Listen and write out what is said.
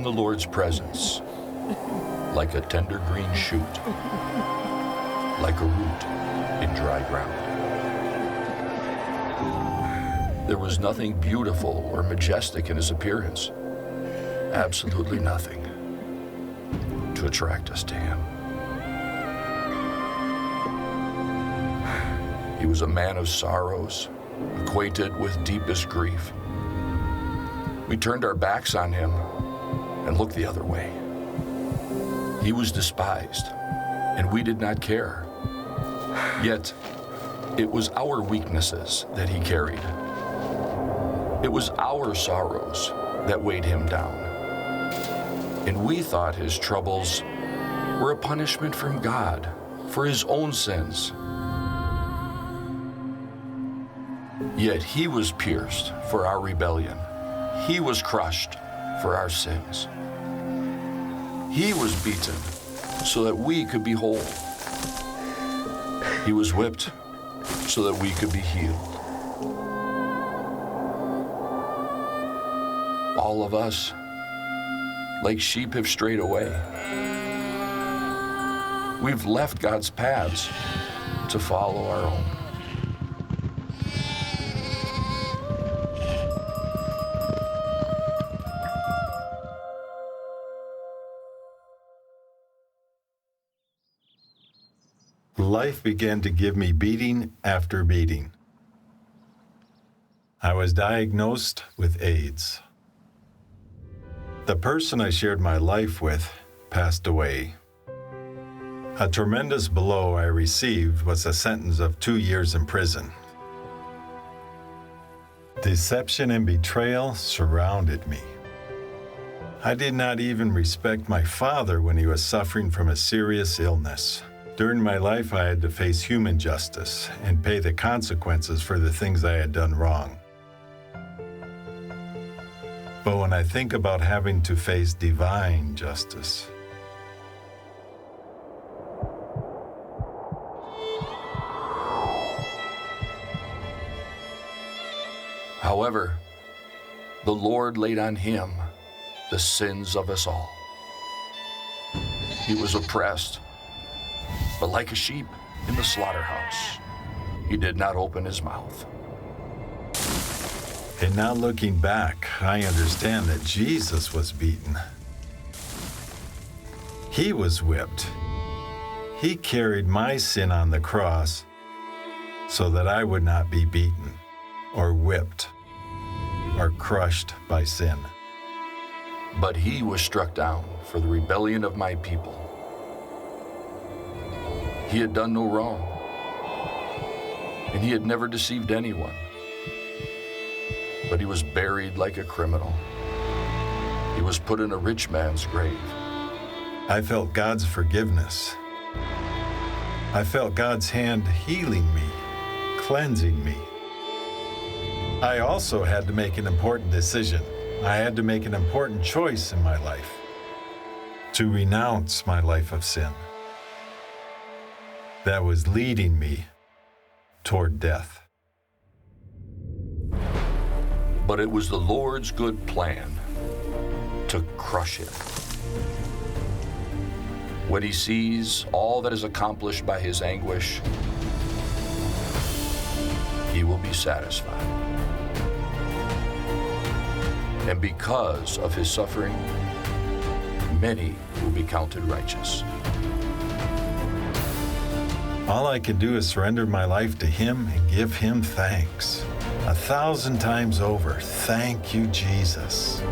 in the Lord's presence like a tender green shoot, like a root in dry ground. There was nothing beautiful or majestic in his appearance, absolutely nothing to attract us to him. He was a man of sorrows, acquainted with deepest grief. We turned our backs on him and looked the other way. He was despised, and we did not care. Yet, it was our weaknesses that he carried. It was our sorrows that weighed him down. And we thought his troubles were a punishment from God for his own sins. Yet he was pierced for our rebellion. He was crushed for our sins. He was beaten so that we could be whole. He was whipped so that we could be healed. All of us, like sheep, have strayed away. We've left God's paths to follow our own. Life began to give me beating after beating. I was diagnosed with AIDS. The person I shared my life with passed away. A tremendous blow I received was a sentence of 2 years in prison. Deception and betrayal surrounded me. I did not even respect my father when he was suffering from a serious illness. During my life, I had to face human justice and pay the consequences for the things I had done wrong. But when I think about having to face divine justice, however, the Lord laid on him the sins of us all. He was oppressed, but like a sheep in the slaughterhouse, he did not open his mouth. And now looking back, I understand that Jesus was beaten. He was whipped. He carried my sin on the cross so that I would not be beaten or whipped or crushed by sin. But he was struck down for the rebellion of my people. He had done no wrong, and he had never deceived anyone. But he was buried like a criminal. He was put in a rich man's grave. I felt God's forgiveness. I felt God's hand healing me, cleansing me. I also had to make an important decision. I had to make an important choice in my life, to renounce my life of sin that was leading me toward death. But it was the Lord's good plan to crush him. When he sees all that is accomplished by his anguish, he will be satisfied. And because of his suffering, many will be counted righteous. All I can do is surrender my life to him and give him thanks. 1,000 times over, thank you, Jesus.